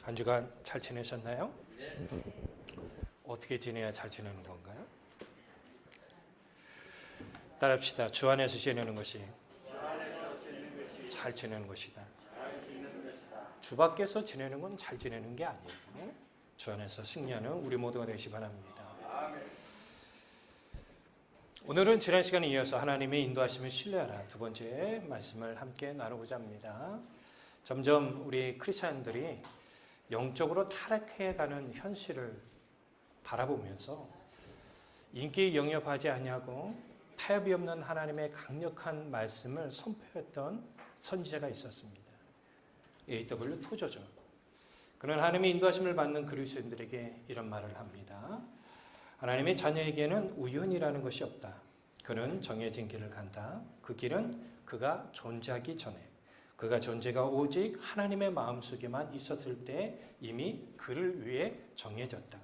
한 주간 잘 지내셨나요? 어떻게 지내야 잘 지내는 건가요? 따라합시다. 주 안에서 지내는 것이 잘 지내는 것이다. 주 밖에서 지내는 건 잘 지내는 게 아니에요. 주 안에서 승리하는 우리 모두가 되시기 바랍니다. 오늘은 지난 시간에 이어서 하나님의 인도하심을 신뢰하라 두 번째 말씀을 함께 나누고자 합니다. 점점 우리 크리스찬들이 영적으로 타락해가는 현실을 바라보면서 인기에 영접하지 아니하고 타협이 없는 하나님의 강력한 말씀을 선포했던 선지자가 있었습니다. A.W. 토저죠. 그는 하나님의 인도하심을 받는 그리스도인들에게 이런 말을 합니다. 하나님의 자녀에게는 우연이라는 것이 없다. 그는 정해진 길을 간다. 그 길은 그가 존재하기 전에 그가 존재가 오직 하나님의 마음속에만 있었을 때 이미 그를 위해 정해졌다.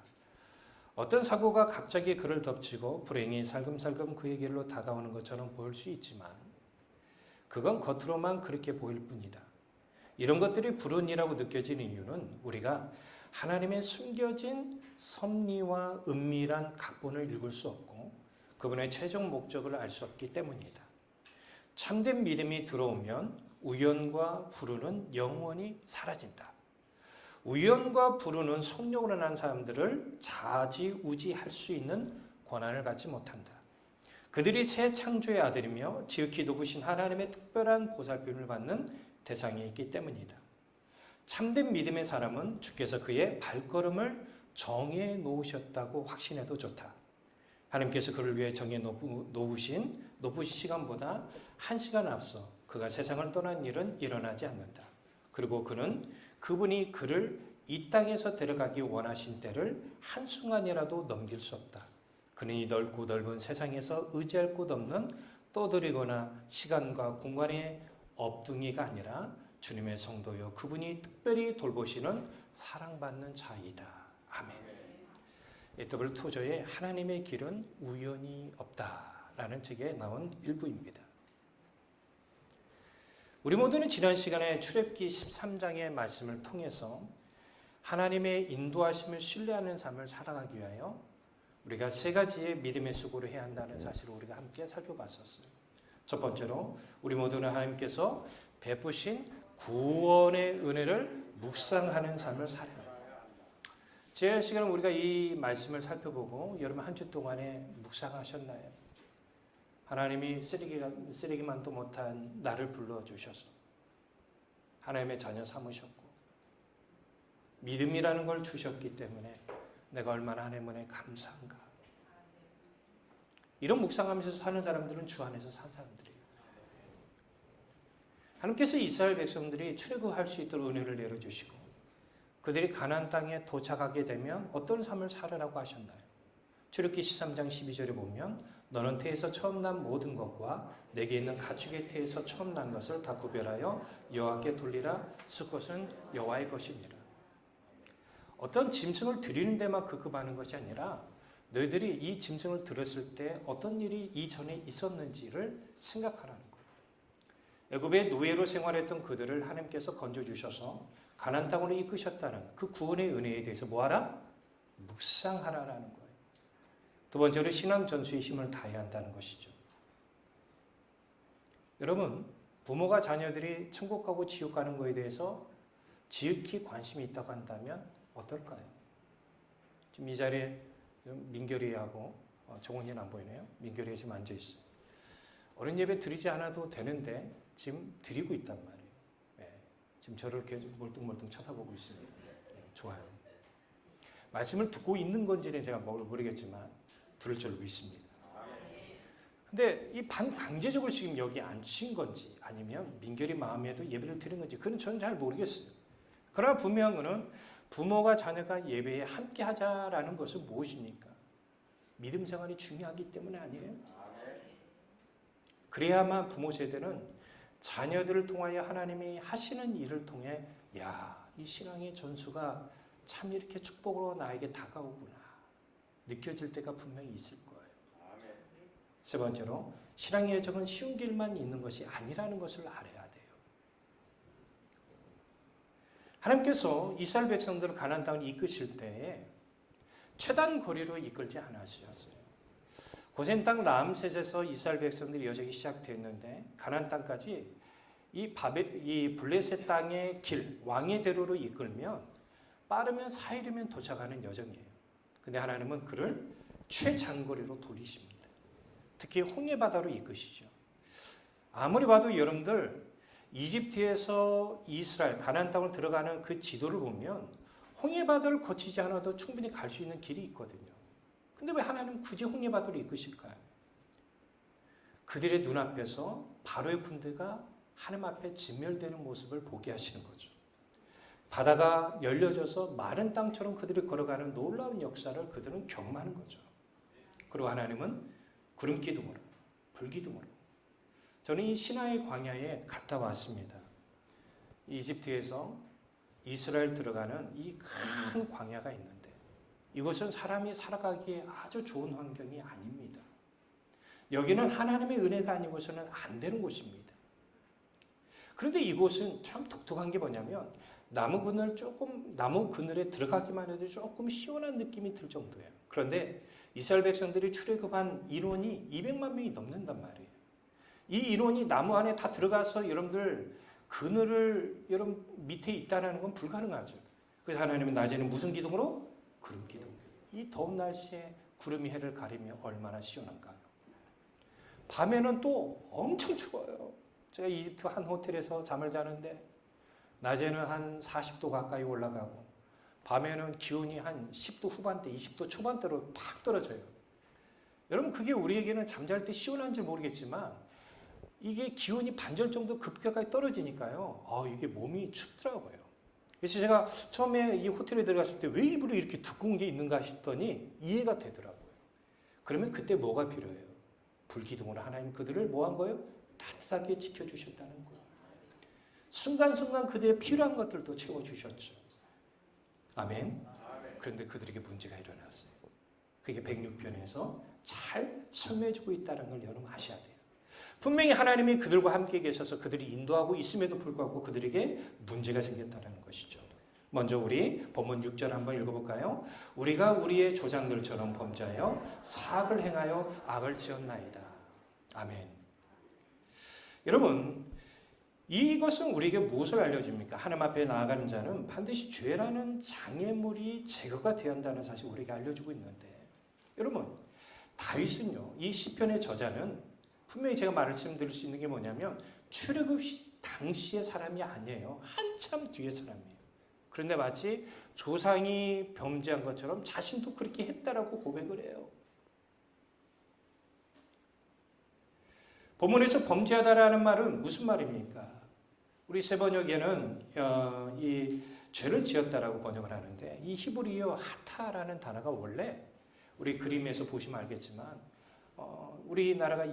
어떤 사고가 갑자기 그를 덮치고 불행이 살금살금 그의 길로 다가오는 것처럼 보일 수 있지만 그건 겉으로만 그렇게 보일 뿐이다. 이런 것들이 불운이라고 느껴지는 이유는 우리가 하나님의 숨겨진 섭리와 은밀한 각본을 읽을 수 없고 그분의 최종 목적을 알 수 없기 때문이다. 참된 믿음이 들어오면 우연과 불운은 영원히 사라진다. 우연과 불운은 성령으로 난 사람들을 좌지우지할 수 있는 권한을 갖지 못한다. 그들이 새 창조의 아들이며 지극히 높으신 하나님의 특별한 보살핌을 받는 대상이 있기 때문이다. 참된 믿음의 사람은 주께서 그의 발걸음을 정해 놓으셨다고 확신해도 좋다. 하나님께서 그를 위해 정해 놓으신 시간보다 1시간 앞서 그가 세상을 떠난 일은 일어나지 않는다. 그리고 그는 그분이 그를 이 땅에서 데려가기 원하신 때를 한순간이라도 넘길 수 없다. 그는 이 넓고 넓은 세상에서 의지할 곳 없는 떠돌이거나 시간과 공간의 업둥이가 아니라 주님의 성도요 그분이 특별히 돌보시는 사랑받는 자이다. 아멘. A.W. 토저의 하나님의 길은 우연이 없다라는 책에 나온 일부입니다. 우리 모두는 지난 시간에 출애굽기 13장의 말씀을 통해서 하나님의 인도하심을 신뢰하는 삶을 살아가기 위하여 우리가 세 가지의 믿음의 수고를 해야 한다는 사실을 우리가 함께 살펴봤었어요. 첫 번째로 우리 모두는 하나님께서 베푸신 구원의 은혜를 묵상하는 삶을 살아야 합니다. 지난 시간에 우리가 이 말씀을 살펴보고 여러분 한 주 동안에 묵상하셨나요? 하나님이 쓰레기만도 못한 나를 불러주셔서 하나님의 자녀 삼으셨고 믿음이라는 걸 주셨기 때문에 내가 얼마나 하나님 은혜에 감사한가. 이런 묵상하면서 사는 사람들은 주 안에서 산 사람들이에요. 하나님께서 이스라엘 백성들이 출애굽할 수 있도록 은혜를 내려주시고 그들이 가나안 땅에 도착하게 되면 어떤 삶을 살으라고 하셨나요? 출애굽기 13장 12절에 보면 너는 태에서 처음 난 모든 것과 내게 있는 가축의 태에서 처음 난 것을 다 구별하여 여호와께 돌리라. 그것은 여호와의 것이니라. 어떤 짐승을 드리는 데만 급급하는 것이 아니라 너희들이 이 짐승을 들었을 때 어떤 일이 이전에 있었는지를 생각하라는 거예요. 애굽의 노예로 생활했던 그들을 하나님께서 건져주셔서 가나안 땅으로 이끄셨다는 그 구원의 은혜에 대해서 뭐하라? 묵상하라라는 거예요. 두 번째로 신앙 전수의 힘을 다해야 한다는 것이죠. 여러분, 부모가 자녀들이 천국 가고 지옥 가는 것에 대해서 지극히 관심이 있다고 한다면 어떨까요? 지금 이 자리에 민결이하고 정원이는 안 보이네요. 민결이가 지금 앉아있어요. 어린 예배 드리지 않아도 되는데 지금 드리고 있단 말이에요. 네. 지금 저를 계속 멀뚱멀뚱 쳐다보고 있습니다. 네, 좋아요. 말씀을 듣고 있는 건지는 제가 모르겠지만 들을 줄 믿습니다. 근데 이 반강제적으로 지금 여기 앉힌 건지 아니면 민결이 마음에도 예배를 드린 건지 그건 저는 잘 모르겠어요. 그러나 분명한 것은 부모가 자녀가 예배에 함께 하자라는 것은 무엇입니까? 믿음 생활이 중요하기 때문에 아니에요? 그래야만 부모 세대는 자녀들을 통하여 하나님이 하시는 일을 통해 야, 이 신앙의 전수가 참 이렇게 축복으로 나에게 다가오구나 느껴질 때가 분명히 있을 거예요. 세 번째로 신앙의 여정은 쉬운 길만 있는 것이 아니라는 것을 알아야 돼요. 하나님께서 이스라엘 백성들을 가나안 땅을 이끄실 때에 최단 거리로 이끌지 않으셨어요. 고센 땅 라암셋에서 이스라엘 백성들이 여정이 시작됐는데 가나안 땅까지 이 블레셋 땅의 길, 왕의 대로로 이끌면 빠르면 4일이면 도착하는 여정이에요. 근데 하나님은 그를 최장거리로 돌리십니다. 특히 홍해바다로 이끄시죠. 아무리 봐도 여러분들 이집트에서 이스라엘, 가나안 땅으로 들어가는 그 지도를 보면 홍해바다를 거치지 않아도 충분히 갈 수 있는 길이 있거든요. 근데 왜 하나님은 굳이 홍해바다로 이끄실까요? 그들의 눈앞에서 바로의 군대가 하나님 앞에 진멸되는 모습을 보게 하시는 거죠. 바다가 열려져서 마른 땅처럼 그들이 걸어가는 놀라운 역사를 그들은 경험하는 거죠. 그리고 하나님은 구름 기둥으로, 불 기둥으로. 저는 이 시나이 광야에 갔다 왔습니다. 이집트에서 이스라엘 들어가는 이 큰 광야가 있는데 이곳은 사람이 살아가기에 아주 좋은 환경이 아닙니다. 여기는 하나님의 은혜가 아니고서는 안 되는 곳입니다. 그런데 이곳은 참 독특한 게 뭐냐면 나무 그늘에 들어가기만 해도 조금 시원한 느낌이 들 정도예요. 그런데 이스라엘 백성들이 출애굽한 인원이 200만 명이 넘는단 말이에요. 이 인원이 나무 안에 다 들어가서 여러분들 그늘을 여러분 밑에 있다는 건 불가능하죠. 그래서 하나님은 낮에는 무슨 기둥으로? 구름 기둥. 이 더운 날씨에 구름이 해를 가리며 얼마나 시원한가요? 밤에는 또 엄청 추워요. 제가 이집트 한 호텔에서 잠을 자는데 낮에는 한 40도 가까이 올라가고 밤에는 기온이 한 10도 후반대, 20도 초반대로 팍 떨어져요. 여러분 그게 우리에게는 잠잘 때 시원한지 모르겠지만 이게 기온이 반절 정도 급격하게 떨어지니까요. 이게 몸이 춥더라고요. 그래서 제가 처음에 이 호텔에 들어갔을 때 왜 입으로 이렇게 두꺼운 게 있는가 싶더니 이해가 되더라고요. 그러면 그때 뭐가 필요해요? 불기둥으로 하나님 그들을 뭐 한 거예요? 따뜻하게 지켜주셨다는 거예요. 순간순간 그들의 필요한 것들도 채워주셨죠. 아멘. 그런데 그들에게 문제가 일어났어요. 그게 106편에서 잘 설명해주고 있다는 걸 여러분 아셔야 돼요. 분명히 하나님이 그들과 함께 계셔서 그들이 인도하고 있음에도 불구하고 그들에게 문제가 생겼다는 것이죠. 먼저 우리 본문 6절 한번 읽어볼까요? 우리가 우리의 조상들처럼 범죄하여 사악을 행하여 악을 지었나이다. 아멘. 여러분 이것은 우리에게 무엇을 알려줍니까? 하나님 앞에 나아가는 자는 반드시 죄라는 장애물이 제거가 되어야 한다는 사실을 우리에게 알려주고 있는데 여러분 다윗은요 이 시편의 저자는 분명히 제가 말씀드릴 수 있는 게 뭐냐면 출애굽 당시의 사람이 아니에요. 한참 뒤의 사람이에요. 그런데 마치 조상이 범죄한 것처럼 자신도 그렇게 했다라고 고백을 해요. 본문에서 범죄하다라는 말은 무슨 말입니까? 우리 세번역에는 이 죄를 지었다라고 번역을 하는데 이 히브리어 하타라는 단어가 원래 우리 그림에서 보시면 알겠지만 우리나라가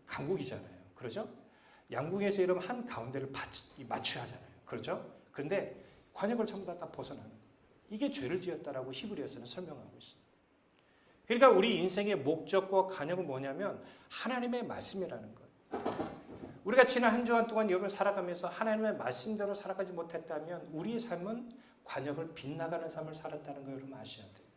강국이잖아요. 그렇죠? 양궁에서 이러면 한 가운데를 맞춰야 하잖아요. 그렇죠? 그런데 관역을 전부 다 벗어나는 거예요. 이게 죄를 지었다라고 히브리어에서는 설명하고 있어요. 그러니까 우리 인생의 목적과 관역은 뭐냐면 하나님의 말씀이라는 거예요. 우리가 지난 한 주간 동안 여러분 살아가면서 하나님의 말씀대로 살아가지 못했다면 우리의 삶은 관역을 빗나가는 삶을 살았다는 걸 여러분 아셔야 돼요.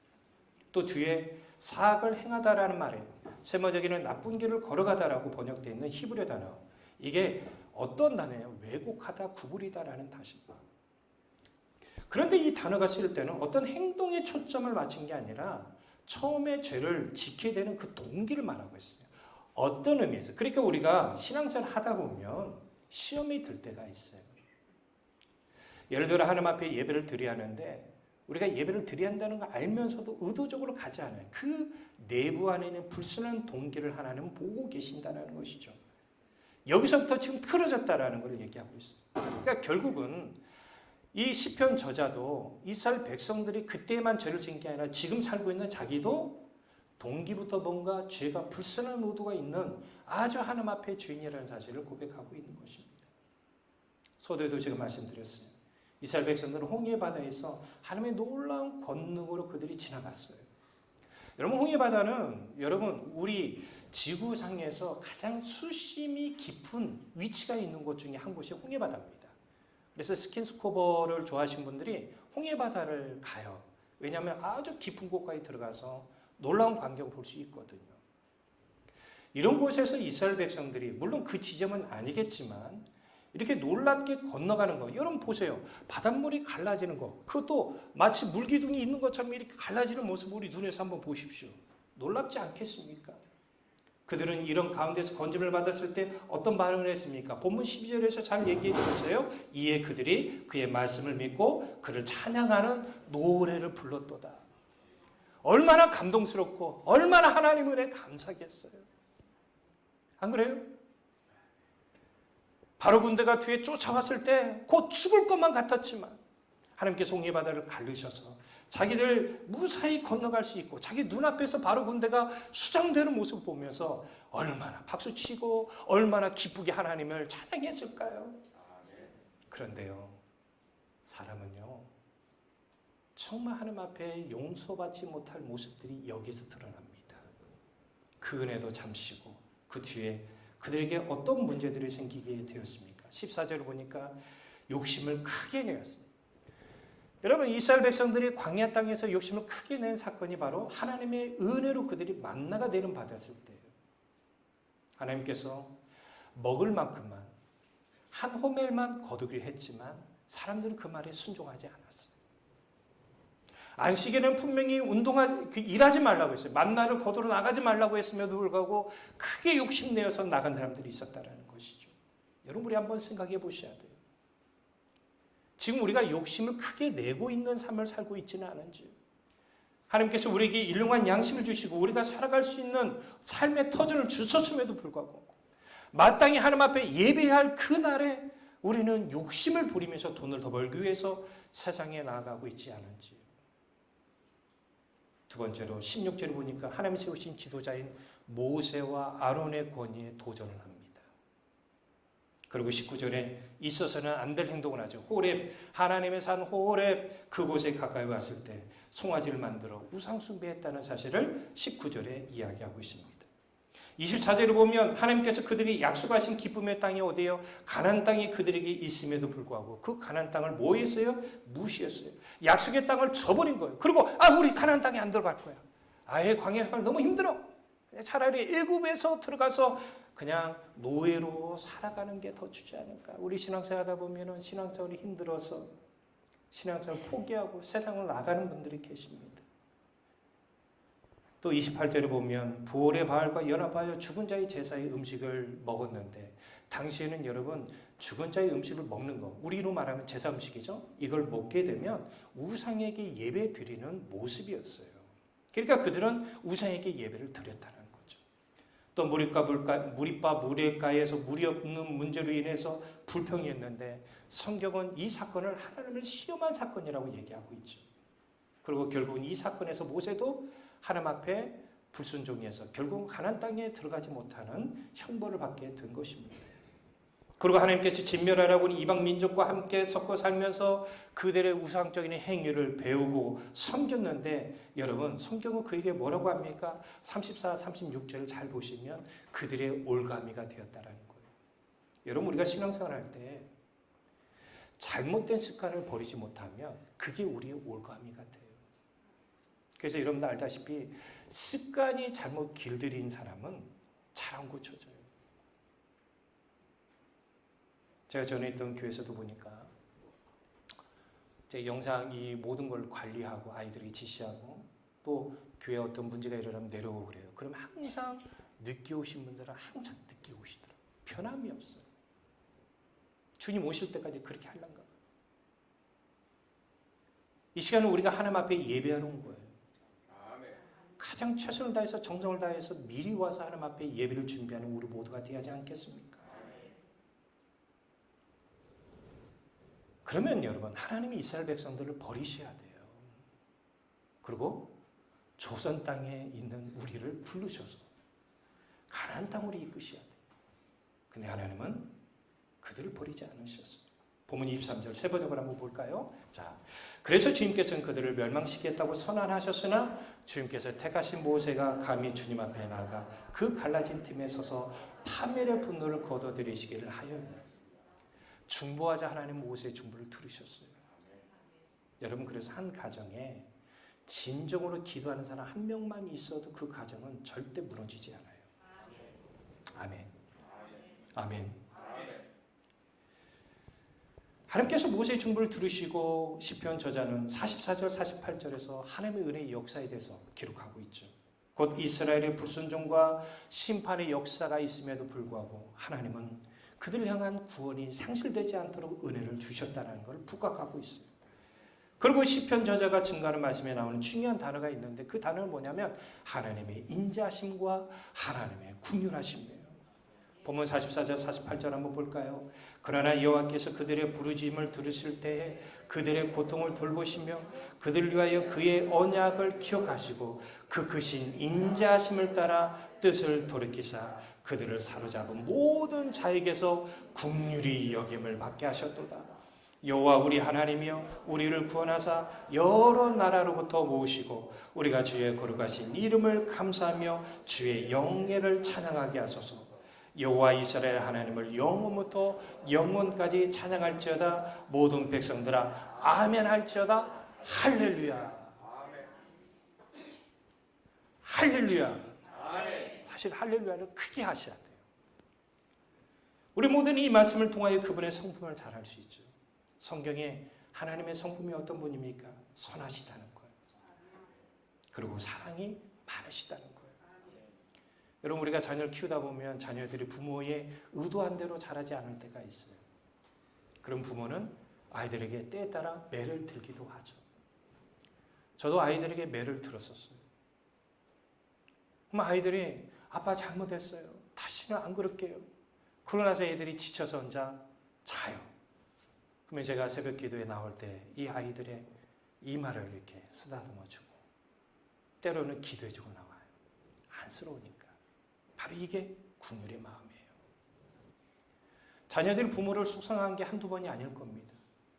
또 뒤에 사악을 행하다라는 말이에요. 세번역에는 나쁜 길을 걸어가다라고 번역되어 있는 히브리어 단어. 이게 어떤 단어예요? 왜곡하다, 구부리다라는 뜻입니다. 그런데 이 단어가 쓸 때는 어떤 행동에 초점을 맞춘 게 아니라 처음에 죄를 지켜야 되는 그 동기를 말하고 있어요. 어떤 의미에서. 그러니까 우리가 신앙생활 하다 보면 시험이 들 때가 있어요. 예를 들어 하나님 앞에 예배를 드려야 하는데 우리가 예배를 드려야 한다는 걸 알면서도 의도적으로 가지 않아요. 그 내부 안에 있는 불순한 동기를 하나님은 보고 계신다는 것이죠. 여기서부터 지금 틀어졌다라는 걸 얘기하고 있어요. 그러니까 결국은 이 시편 저자도 이스라엘 백성들이 그때만 죄를 지은 게 아니라 지금 살고 있는 자기도 동기부터 뭔가 죄가 불순한 의도가 있는 아주 하나님 앞에 죄인이라는 사실을 고백하고 있는 것입니다. 서두에도 제가 말씀드렸어요. 이스라엘 백성들은 홍해 바다에서 하나님의 놀라운 권능으로 그들이 지나갔어요. 여러분 홍해 바다는 여러분 우리 지구상에서 가장 수심이 깊은 위치가 있는 곳 중에 한 곳이 홍해 바다입니다. 그래서 스킨스쿠버를 좋아하시는 분들이 홍해바다를 가요. 왜냐하면 아주 깊은 곳까지 들어가서 놀라운 광경을 볼 수 있거든요. 이런 곳에서 이스라엘 백성들이 물론 그 지점은 아니겠지만 이렇게 놀랍게 건너가는 거, 여러분 보세요. 바닷물이 갈라지는 거, 그것도 마치 물기둥이 있는 것처럼 이렇게 갈라지는 모습 우리 눈에서 한번 보십시오. 놀랍지 않겠습니까? 그들은 이런 가운데서 건짐을 받았을 때 어떤 반응을 했습니까? 본문 12절에서 잘 얘기해 주셨어요. 이에 그들이 그의 말씀을 믿고 그를 찬양하는 노래를 불렀도다. 얼마나 감동스럽고 얼마나 하나님 은혜에 감사하겠어요. 안 그래요? 바로 군대가 뒤에 쫓아왔을 때 곧 죽을 것만 같았지만 하나님께서 홍해바다를 가르셔서 자기들 무사히 건너갈 수 있고 자기 눈앞에서 바로 군대가 수장되는 모습을 보면서 얼마나 박수치고 얼마나 기쁘게 하나님을 찬양했을까요? 그런데요, 사람은요 정말 하나님 앞에 용서받지 못할 모습들이 여기서 드러납니다. 그 은혜도 잠시고 그 뒤에 그들에게 어떤 문제들이 생기게 되었습니까? 14절을 보니까 욕심을 크게 내었습니다. 여러분, 이스라엘 백성들이 광야 땅에서 욕심을 크게 낸 사건이 바로 하나님의 은혜로 그들이 만나가 되는 받았을 때예요. 하나님께서 먹을 만큼만 한 호멜만 거두기를 했지만 사람들은 그 말에 순종하지 않았어요. 안식에는 분명히 일하지 말라고 했어요. 만나를 거두러 나가지 말라고 했음에도 불구하고 크게 욕심내어서 나간 사람들이 있었다는 것이죠. 여러분, 우리 한번 생각해 보셔야 돼요. 지금 우리가 욕심을 크게 내고 있는 삶을 살고 있지는 않은지요. 하나님께서 우리에게 일용한 양심을 주시고 우리가 살아갈 수 있는 삶의 터전을 주셨음에도 불구하고 마땅히 하나님 앞에 예배해야 할 그날에 우리는 욕심을 부리면서 돈을 더 벌기 위해서 세상에 나아가고 있지 않은지요. 두 번째로 16절을 보니까 하나님이 세우신 지도자인 모세와 아론의 권위에 도전을 합니다. 그리고 19절에 있어서는 안 될 행동을 하죠. 호렙, 하나님의 산 호렙 그곳에 가까이 왔을 때 송아지를 만들어 우상 숭배했다는 사실을 19절에 이야기하고 있습니다. 24절을 보면 하나님께서 그들이 약속하신 기쁨의 땅이 어디예요? 가나안 땅이 그들에게 있음에도 불구하고 그 가나안 땅을 뭐 했어요? 무시했어요. 약속의 땅을 저버린 거예요. 그리고 우리 가나안 땅에 안 들어갈 거야. 아예 광야 생활 너무 힘들어. 차라리 애굽에서 들어가서 그냥 노예로 살아가는 게 더 주지 않을까. 우리 신앙생활 하다 보면은 신앙생활이 힘들어서 신앙생활을 포기하고 세상을 나가는 분들이 계십니다. 또 28절에 보면 부올의 바알과 연합하여 죽은 자의 제사의 음식을 먹었는데 당시에는 여러분 죽은 자의 음식을 먹는 거 우리로 말하면 제사 음식이죠. 이걸 먹게 되면 우상에게 예배 드리는 모습이었어요. 그러니까 그들은 우상에게 예배를 드렸다는 거죠. 또 무리바 무례가에서 물이 없는 문제로 인해서 불평이 있는데 성경은 이 사건을 하나님을 시험한 사건이라고 얘기하고 있죠. 그리고 결국은 이 사건에서 모세도 하나님 앞에 불순종해서 결국 가나안 땅에 들어가지 못하는 형벌을 받게 된 것입니다. 그리고 하나님께서 진멸하라고 이방 민족과 함께 섞어 살면서 그들의 우상적인 행위를 배우고 섬겼는데 여러분 성경은 그에게 뭐라고 합니까? 34, 36절을 잘 보시면 그들의 올가미가 되었다라는 거예요. 여러분 우리가 신앙생활할 때 잘못된 습관을 버리지 못하면 그게 우리의 올가미가 돼요. 그래서 여러분들 알다시피 습관이 잘못 길들인 사람은 잘 안 고쳐져요. 제가 전에 있던 교회에서도 보니까 제 영상 이 모든 걸 관리하고 아이들이 지시하고 또 교회에 어떤 문제가 일어나면 내려오고 그래요. 그러면 항상 늦게 오신 분들은 항상 늦게 오시더라고요. 변함이 없어요. 주님 오실 때까지 그렇게 하려는가 봐요. 이 시간은 우리가 하나님 앞에 예배하러 온 거예요. 가장 최선을 다해서 정성을 다해서 미리 와서 하나님 앞에 예배를 준비하는 우리 모두가 되어야지 않겠습니까? 그러면 여러분 하나님이 이스라엘 백성들을 버리셔야 돼요. 그리고 조선 땅에 있는 우리를 부르셔서 가나안 땅으로 이끄셔야 돼요. 근데 하나님은 그들을 버리지 않으셨습니다. 본문 23절 세 번역을 한번 볼까요? 자, 그래서 주님께서는 그들을 멸망시키겠다고 선언하셨으나 주님께서 택하신 모세가 감히 주님 앞에 나가 그 갈라진 틈에 서서 파멸의 분노를 거둬들이시기를 하였느니라. 중보하자 하나님 모세의 중보를 들으셨어요. 여러분, 그래서 한 가정에 진정으로 기도하는 사람 한 명만 있어도 그 가정은 절대 무너지지 않아요. 아멘. 아멘. 하나님께서 모세의 중보를 들으시고 시편 저자는 44절 48절에서 하나님의 은혜의 역사에 대해서 기록하고 있죠. 곧 이스라엘의 불순종과 심판의 역사가 있음에도 불구하고 하나님은 그들을 향한 구원이 상실되지 않도록 은혜를 주셨다는 걸 부각하고 있어요. 그리고 시편 저자가 증거하는 말씀에 나오는 중요한 단어가 있는데 그 단어는 뭐냐면 하나님의 인자심과 하나님의 긍휼하심이에요. 본문 44절 48절 한번 볼까요? 그러나 여호와께서 그들의 부르짖음을 들으실 때에 그들의 고통을 돌보시며 그들을 위하여 그의 언약을 기억하시고 그 크신 인자하심을 따라 뜻을 돌이키사 그들을 사로잡은 모든 자에게서 긍휼히 여김을 받게 하셨도다. 여호와 우리 하나님이여 우리를 구원하사 여러 나라로부터 모으시고 우리가 주의 거룩하신 이름을 감사하며 주의 영예를 찬양하게 하소서. 여호와 이스라엘 하나님을 영원부터 영원까지 찬양할지어다. 모든 백성들아 아멘 할지어다. 할렐루야. 할렐루야. 사실 할렐루야를 크게 하셔야 돼요. 우리 모두는 이 말씀을 통하여 그분의 성품을 잘 알 수 있죠. 성경에 하나님의 성품이 어떤 분입니까? 선하시다는 거예요. 그리고 사랑이 많으시다는 거예요. 여러분, 우리가 자녀를 키우다 보면 자녀들이 부모의 의도한 대로 자라지 않을 때가 있어요. 그럼 부모는 아이들에게 때에 따라 매를 들기도 하죠. 저도 아이들에게 매를 들었었어요. 그럼 아이들이 아빠 잘못했어요. 다시는 안 그럴게요. 그러고 나서 애들이 지쳐서 혼자 자요. 그러면 제가 새벽 기도에 나올 때 이 아이들의 이마를 이렇게 쓰다듬어주고 때로는 기도해주고 나와요. 안쓰러우니까. 바로 이게 긍휼의 마음이에요. 자녀들이 부모를 속상한 게 한두 번이 아닐 겁니다.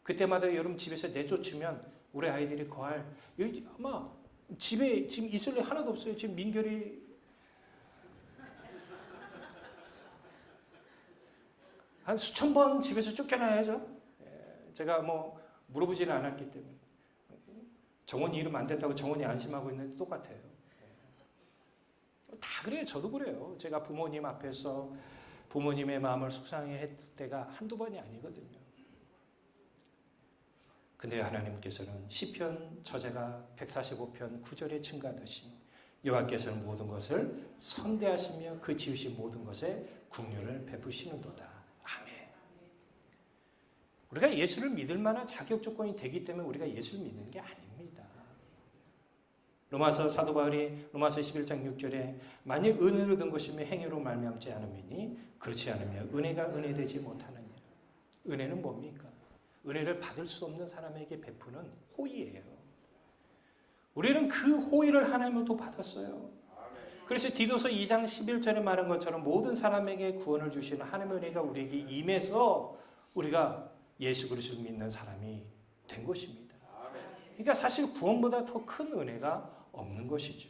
그때마다 여러분 집에서 내쫓으면 우리 아이들이 거할 여기 아마 집에 지금 있을 일 하나도 없어요. 지금 민결이 한 수천 번 집에서 쫓겨나야죠. 제가 뭐 물어보지는 않았기 때문에. 정원이 이름 안 됐다고 정원이 안심하고 있는데 똑같아요. 다 그래요. 저도 그래요. 제가 부모님 앞에서 부모님의 마음을 속상해 했을 때가 한두 번이 아니거든요. 근데 하나님께서는 시편 저자가 145편 9절에 증가하듯이 여호와께서는 모든 것을 선대하시며 그 지으신 모든 것에 긍휼을 베푸시는도다. 아멘. 우리가 예수를 믿을 만한 자격 조건이 되기 때문에 우리가 예수를 믿는 게 아닙니다. 로마서 사도 바울이 로마서 11장 6절에 만일 은혜로 얻은 것이면 행위로 말미암지 않음이니 그렇지 않으면 은혜가 은혜되지 못하느니라. 은혜는 뭡니까? 은혜를 받을 수 없는 사람에게 베푸는 호의예요. 우리는 그 호의를 하나님으로부터 받았어요. 그래서 디도서 2장 11절에 말한 것처럼 모든 사람에게 구원을 주시는 하나님의 은혜가 우리에게 임해서 우리가 예수 그리스도를 믿는 사람이 된 것입니다. 그러니까 사실 구원보다 더 큰 은혜가 없는 것이죠.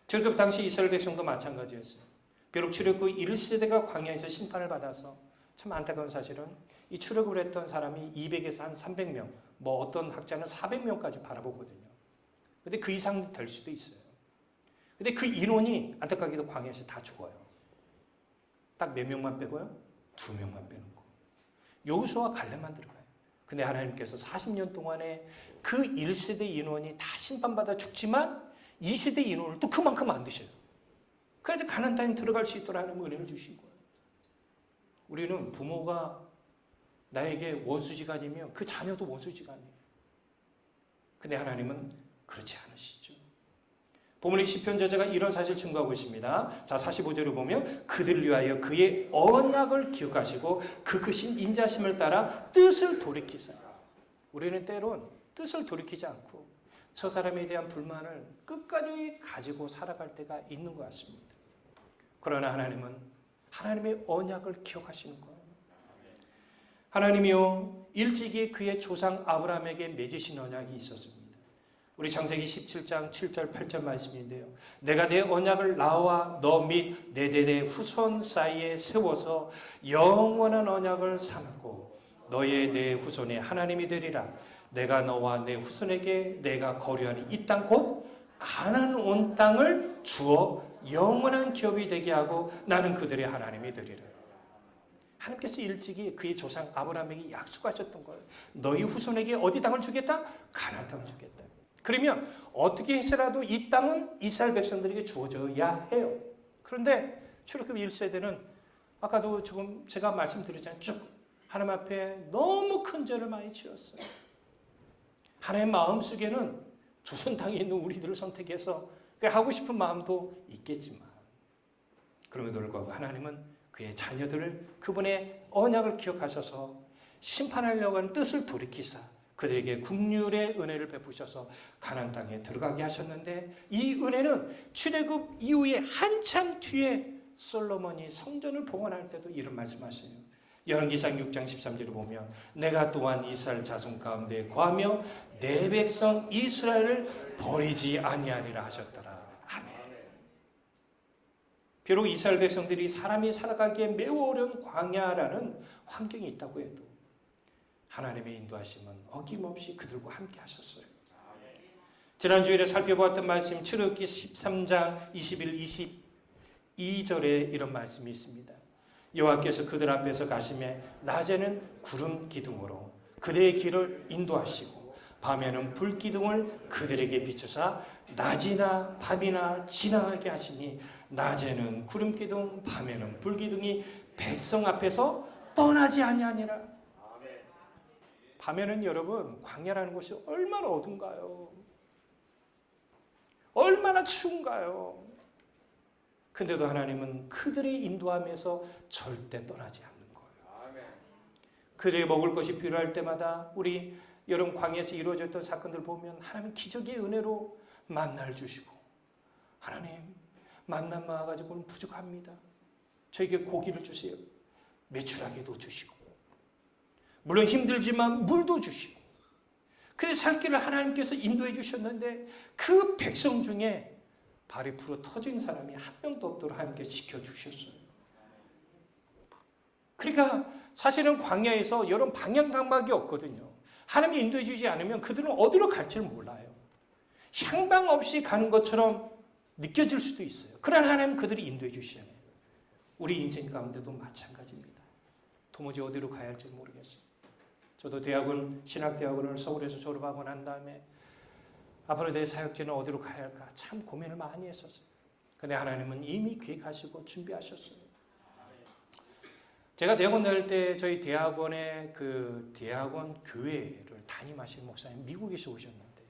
그 당시 이스라엘 백성도 마찬가지였어요. 비록 출애굽 1세대가 광야에서 심판을 받아서 참 안타까운 사실은 이 출애굽을 했던 사람이 200에서 한 300명, 뭐 어떤 학자는 400명까지 바라보거든요. 근데 그 이상 될 수도 있어요. 근데 그 인원이 안타깝게도 광야에서 다 죽어요. 딱 몇 명만 빼고요? 2명만 빼는 거. 여호수아와 갈렙만 들어가요. 근데 하나님께서 40년 동안에 그 1세대 인원이 다 심판받아 죽지만 2세대 인원을 또 그만큼 안 드셔요. 그래서 가나안 땅에 들어갈 수 있도록 하나님 은혜를 주신 거예요. 우리는 부모가 나에게 원수지간이면 그 자녀도 원수지간이에요. 근데 하나님은 그렇지 않으시죠. 본문의 시편 저자가 이런 사실을 증거하고 있습니다. 자, 45절을 보면 그들을 위하여 그의 언약을 기억하시고 그 크신 인자심을 따라 뜻을 돌이키사. 우리는 때론 뜻을 돌이키지 않고 저 사람에 대한 불만을 끝까지 가지고 살아갈 때가 있는 것 같습니다. 그러나 하나님은 하나님의 언약을 기억하시는 거예요. 하나님이요 일찍이 그의 조상 아브라함에게 맺으신 언약이 있었습니다. 우리 창세기 17장 7절 8절 말씀인데요. 내가 내 언약을 나와 너 및 내 대대 후손 사이에 세워서 영원한 언약을 삼고 너의 내 후손의 하나님이 되리라. 내가 너와 내 후손에게 내가 거류하는 이 땅 곧 가나안 온 땅을 주어 영원한 기업이 되게 하고 나는 그들의 하나님이 되리라. 하나님께서 일찍이 그의 조상 아브라함에게 약속하셨던 거예요. 너희 후손에게 어디 땅을 주겠다? 가나안 땅을 주겠다. 그러면 어떻게 해서라도 이 땅은 이스라엘 백성들에게 주어져야 해요. 그런데 출애굽 1세대는 아까도 조금 제가 말씀드렸잖아요. 쭉 하나님 앞에 너무 큰 죄를 많이 지었어요. 하나님 마음속에는 조선 땅에 있는 우리들을 선택해서 하고 싶은 마음도 있겠지만 그럼에도 불구하고 하나님은 그의 자녀들을 그분의 언약을 기억하셔서 심판하려고 하는 뜻을 돌이키사 그들에게 국률의 은혜를 베푸셔서 가나안 땅에 들어가게 하셨는데 이 은혜는 출애굽 이후에 한참 뒤에 솔로몬이 성전을 봉헌할 때도 이런 말씀하세요. 열왕기상 6장 13절을 보면 내가 또한 이스라엘 자손 가운데 거하며 내 백성 이스라엘을 버리지 아니하리라 하셨더라. 아멘. 비록 이스라엘 백성들이 사람이 살아가기에 매우 어려운 광야라는 환경이 있다고 해도 하나님의 인도하심은 어김없이 그들과 함께 하셨어요. 지난주일에 살펴보았던 말씀 출애굽기 13장 21, 22절에 이런 말씀이 있습니다. 여호와께서 그들 앞에서 가시매 낮에는 구름 기둥으로 그들의 길을 인도하시고 밤에는 불 기둥을 그들에게 비추사 낮이나 밤이나 지나가게 하시니 낮에는 구름 기둥 밤에는 불 기둥이 백성 앞에서 떠나지 아니하니라. 밤에는 여러분 광야라는 곳이 얼마나 어두운가요? 얼마나 추운가요? 근데도 하나님은 그들의 인도함에서 절대 떠나지 않는 거예요. 그들이 먹을 것이 필요할 때마다 우리 여름 광야에서 이루어졌던 사건들 보면 하나님 기적의 은혜로 만나를 주시고 하나님 만나만 와가지고는 부족합니다. 저에게 고기를 주세요. 매출하게도 주시고 물론 힘들지만 물도 주시고 그의 살 길을 하나님께서 인도해 주셨는데 그 백성 중에 발이 불어 터진 사람이 한 명도 없도록 하나님께 지켜주셨어요. 그러니까 사실은 광야에서 여러 방향감각이 없거든요. 하나님이 인도해 주지 않으면 그들은 어디로 갈지를 몰라요. 향방 없이 가는 것처럼 느껴질 수도 있어요. 그러나 하나님은 그들이 인도해 주시잖아요. 우리 인생 가운데도 마찬가지입니다. 도무지 어디로 가야 할지 모르겠어요. 저도 대학원, 신학대학원을 서울에서 졸업하고 난 다음에 앞으로 내 사역지는 어디로 가야 할까 참 고민을 많이 했었어요. 근데 하나님은 이미 계획하시고 준비하셨어요. 제가 대학원 다닐 때 저희 대학원의 그 대학원 교회를 담임하신 목사님 미국에서 오셨는데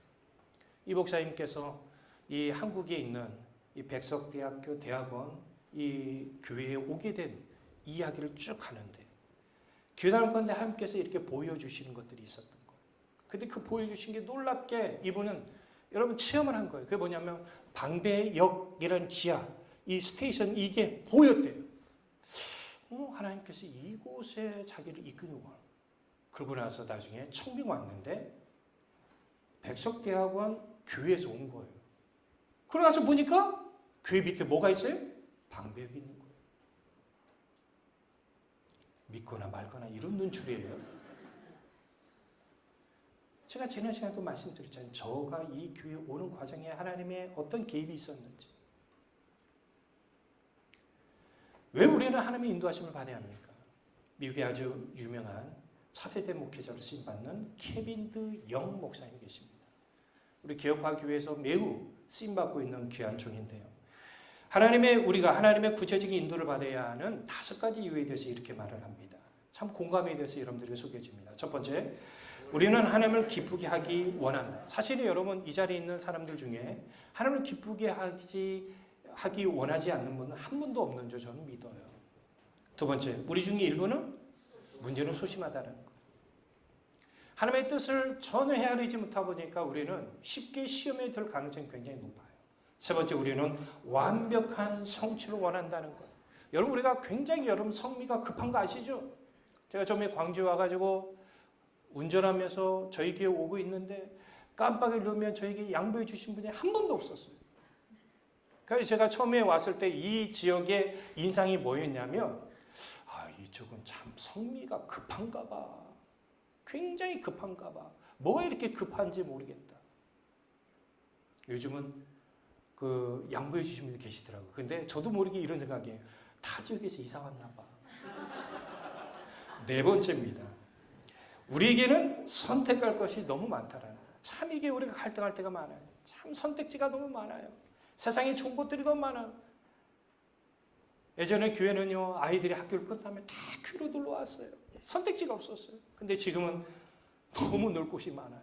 이 목사님께서 이 한국에 있는 이 백석대학교 대학원 이 교회에 오게 된 이야기를 쭉 하는데 교회다닐 건데 하나님께서 이렇게 보여주시는 것들이 있었던 거예요. 근데 그 보여주신 게 놀랍게 이분은 여러분 체험을 한 거예요. 그게 뭐냐면 방배역이라는 지하 이 스테이션 이게 보였대요. 하나님께서 이곳에 자기를 이끌고 그러고 나서 나중에 청빙 왔는데 백석대학원 교회에서 온 거예요. 그러고 나서 보니까 교회 밑에 뭐가 있어요? 방배역이 있는 거예요. 믿거나 말거나 이런 눈초리예요. 제가 지난 시간에도 말씀드렸잖아요. 저가 이 교회에 오는 과정에 하나님의 어떤 개입이 있었는지. 왜 우리는 하나님의 인도하심을 받아야 합니까? 미국에 아주 유명한 차세대 목회자로 쓰임받는 케빈드 영 목사님 계십니다. 우리 개혁파 교회에서 매우 쓰임받고 있는 귀한 종인데요. 우리가 하나님의 구체적인 인도를 받아야 하는 5가지 이유에 대해서 이렇게 말을 합니다. 참 공감에 대해서 여러분들에게 소개해 줍니다. 첫 번째, 우리는 하나님을 기쁘게 하기 원한다. 사실은 여러분 이 자리에 있는 사람들 중에 하나님을 기쁘게 하기 원하지 않는 분은 한 분도 없는 줄 저는 믿어요. 두 번째, 우리 중에 일부는 문제는 소심하다는 것. 하나님의 뜻을 전혀 헤아리지 못하다 보니까 우리는 쉽게 시험에 들 가능성이 굉장히 높아요. 세 번째, 우리는 완벽한 성취를 원한다는 것. 여러분 우리가 굉장히 성미가 급한 거 아시죠? 제가 처음에 광주에 와가지고 운전하면서 저희 교회 오고 있는데 깜빡이를 누르면 저에게 양보해 주신 분이 한 번도 없었어요. 그래서 제가 처음에 왔을 때 이 지역의 인상이 뭐였냐면 이쪽은 참 성미가 급한가 봐. 굉장히 급한가 봐. 뭐가 이렇게 급한지 모르겠다. 요즘은 그 양보해 주시는 분들 계시더라고요. 근데 저도 모르게 이런 생각이에요. 타 지역에서 이사 왔나 봐. 네 번째입니다. 우리에게는 선택할 것이 너무 많다라는 거예요. 참 이게 우리가 갈등할 때가 많아요. 참 선택지가 너무 많아요. 세상에 좋은 것들이 너무 많아요. 예전에 교회는요, 아이들이 학교를 끝나면 다 교회로 들러왔어요. 선택지가 없었어요. 근데 지금은 너무 놀 곳이 많아요.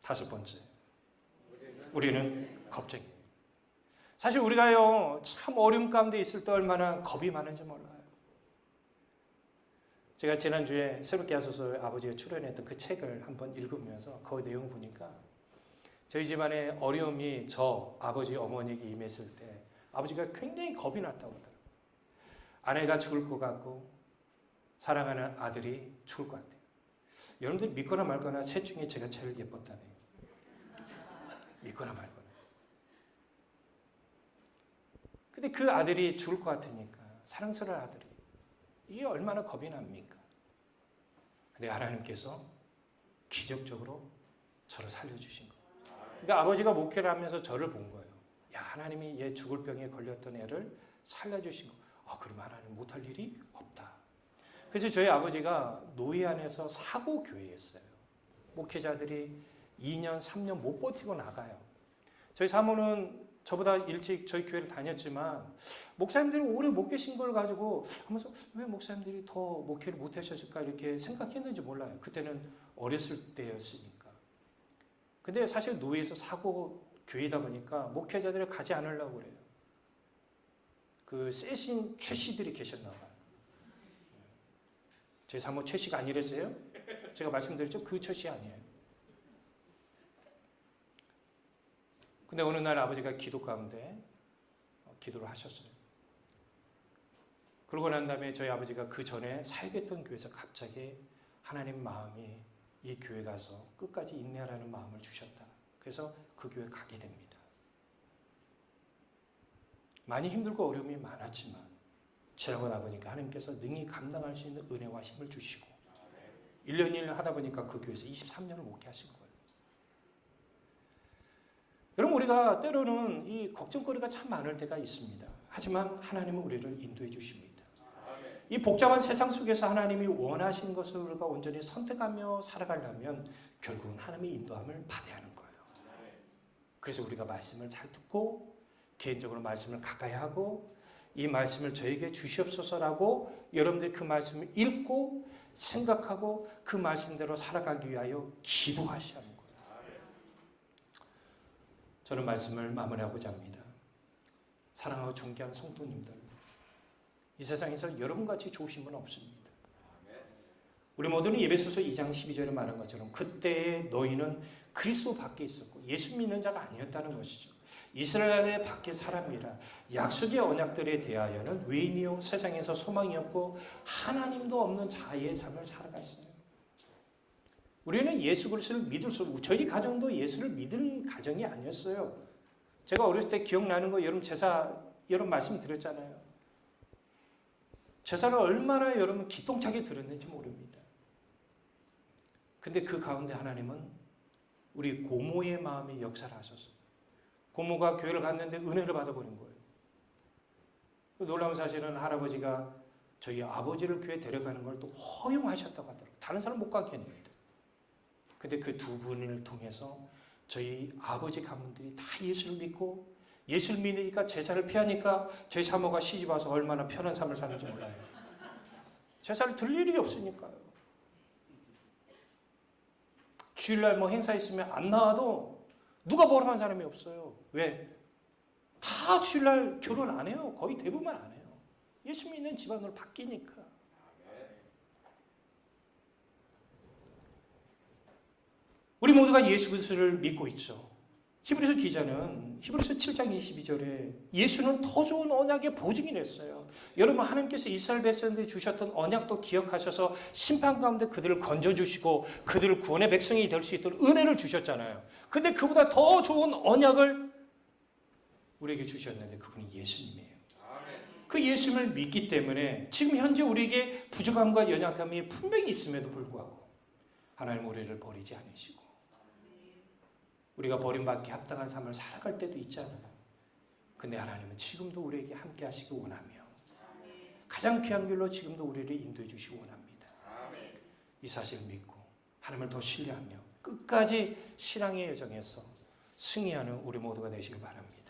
다섯 번째, 우리는 겁쟁이에요. 사실 우리가요, 참 어려움 가운데 있을 때 얼마나 겁이 많은지 몰라요. 제가 지난주에 새롭게 하소서 아버지가 출연했던 그 책을 한번 읽으면서 그 내용 보니까 저희 집안의 어려움이 저 아버지 어머니에게 임했을 때 아버지가 굉장히 겁이 났다고 하더라고요. 아내가 죽을 것 같고 사랑하는 아들이 죽을 것 같아요. 여러분들 믿거나 말거나 셋 중에 제가 제일 예뻤다네요. 믿거나 말거나. 근데 그 아들이 죽을 것 같으니까 사랑스러운 아들이 이게 얼마나 겁이 납니까? 근데 하나님께서 기적적으로 저를 살려주신 거예요. 그러니까 아버지가 목회를 하면서 저를 본 거예요. 야, 하나님이 얘 죽을 병에 걸렸던 애를 살려주신 거. 아, 그러면 하나님 못할 일이 없다. 그래서 저희 아버지가 노예 안에서 사고 교회였어요. 목회자들이 2년, 3년 못 버티고 나가요. 저희 사모는 저보다 일찍 저희 교회를 다녔지만 목사님들이 오래 못 계신 걸 가지고 하면서 왜 목사님들이 더 목회를 못 하셨을까 이렇게 생각했는지 몰라요. 그때는 어렸을 때였으니까. 근데 사실 노예에서 사고 교회다 보니까 목회자들을 가지 않으려고 그래요. 그 세신 최씨들이 계셨나 봐요. 제 사모 최씨가 아니랬어요? 제가 말씀드렸죠? 그 최씨 아니에요. 근데 어느 날 아버지가 기도 가운데 기도를 하셨어요. 그러고 난 다음에 저희 아버지가 그 전에 사역했던 교회에서 갑자기 하나님 마음이 이 교회 가서 끝까지 인내하라는 마음을 주셨다. 그래서 그 교회 가게 됩니다. 많이 힘들고 어려움이 많았지만 지나고 나보니까 하나님께서 능히 감당할 수 있는 은혜와 힘을 주시고 1년 1년 하다 보니까 그 교회에서 23년을 목회하신 거예요. 여러분 우리가 때로는 이 걱정거리가 참 많을 때가 있습니다. 하지만 하나님은 우리를 인도해 주십니다. 이 복잡한 세상 속에서 하나님이 원하신 것을 우리가 온전히 선택하며 살아가려면 결국은 하나님의 인도함을 받아야 하는 거예요. 그래서 우리가 말씀을 잘 듣고 개인적으로 말씀을 가까이 하고 이 말씀을 저에게 주시옵소서라고 여러분들이 그 말씀을 읽고 생각하고 그 말씀대로 살아가기 위하여 기도하셔야 하는 거예요. 저는 말씀을 마무리하고자 합니다. 사랑하고 존귀한 성도님들, 이 세상에서 여러분같이 좋으신 분은 없습니다. 우리 모두는 예배소서 2장 12절에 말한 것처럼 그때의 너희는 그리스도 밖에 있었고 예수 믿는 자가 아니었다는 것이죠. 이스라엘의 밖에 사람이라 약속의 언약들에 대하여는 외인이요 세상에서 소망이 없고 하나님도 없는 자의 삶을 살아갔어요. 우리는 예수 그리스도를 믿을 수 없고 저희 가정도 예수를 믿는 가정이 아니었어요. 제가 어렸을 때 기억나는 거 여러분 제사 여러분 말씀드렸잖아요. 제사를 얼마나 여러분 기똥차게 들었는지 모릅니다. 근데 그 가운데 하나님은 우리 고모의 마음에 역사를 하셨어요. 고모가 교회를 갔는데 은혜를 받아버린 거예요. 놀라운 사실은 할아버지가 저희 아버지를 교회 데려가는 걸 또 허용하셨다고 하더라고요. 다른 사람 못 가게 했는데. 근데 그 두 분을 통해서 저희 아버지 가문들이 다 예수를 믿고 예수를 믿으니까 제사를 피하니까 저희 사모가 시집 와서 얼마나 편한 삶을 사는지 몰라요. 제사를 들 일이 없으니까요. 주일날 뭐 행사 있으면 안 나와도 누가 뭐라 하는 사람이 없어요. 왜? 다 주일날 결혼 안 해요. 거의 대부분 안 해요. 예수 믿는 집안으로 바뀌니까. 우리 모두가 예수 그리스도를 믿고 있죠. 히브리서 기자는 히브리서 7장 22절에 예수는 더 좋은 언약의 보증이 됐어요. 여러분 하나님께서 이스라엘 백성들이 주셨던 언약도 기억하셔서 심판 가운데 그들을 건져주시고 그들을 구원의 백성이 될 수 있도록 은혜를 주셨잖아요. 근데 그보다 더 좋은 언약을 우리에게 주셨는데 그분이 예수님이에요. 그 예수님을 믿기 때문에 지금 현재 우리에게 부족함과 연약함이 분명히 있음에도 불구하고 하나님 우리를 버리지 않으시고 우리가 버림받기 합당한 삶을 살아갈 때도 있잖아요. 근데 하나님은 지금도 우리에게 함께 하시기 원하며 가장 귀한 길로 지금도 우리를 인도해 주시기 원합니다. 이 사실을 믿고 하나님을 더 신뢰하며 끝까지 신앙의 여정에서 승리하는 우리 모두가 되시길 바랍니다.